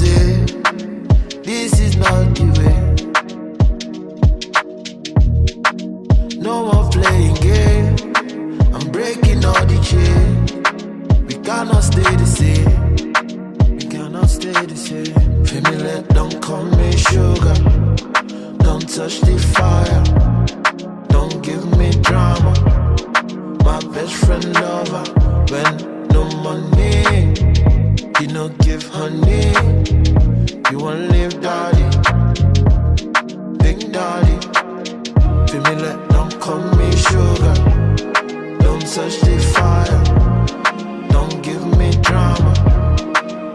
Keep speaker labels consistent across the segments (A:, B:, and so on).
A: say this is not the way. No more playing game, I'm breaking all the chains. We cannot stay the same, we cannot stay the same. Family, don't call me sugar, don't touch the fire, don't give me drama. My best friend lover, when no money, you no give honey. You want live daddy, big daddy. Family, don't call me sugar, don't touch the fire, don't give me drama.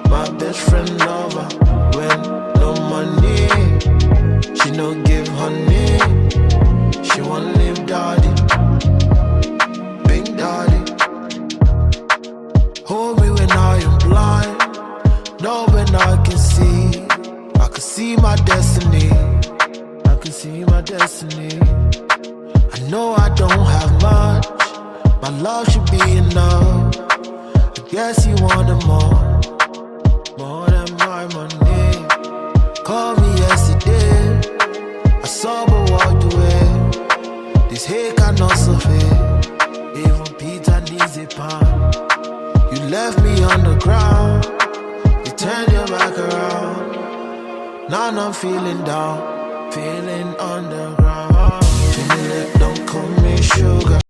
A: My best friend lover, when no money, she no give honey. She want live daddy, big daddy. Hold me when I am blind, know when I can see. I can see my destiny, I can see my destiny. I know I don't have much, my love should be enough. I guess you wanted more than my money. Called me yesterday, I saw but walked away. This hate cannot survive, even Peter needs a pound. You left me on the ground, you turned your back around. Now I'm feeling down, feeling underground. Family, don't call me sugar,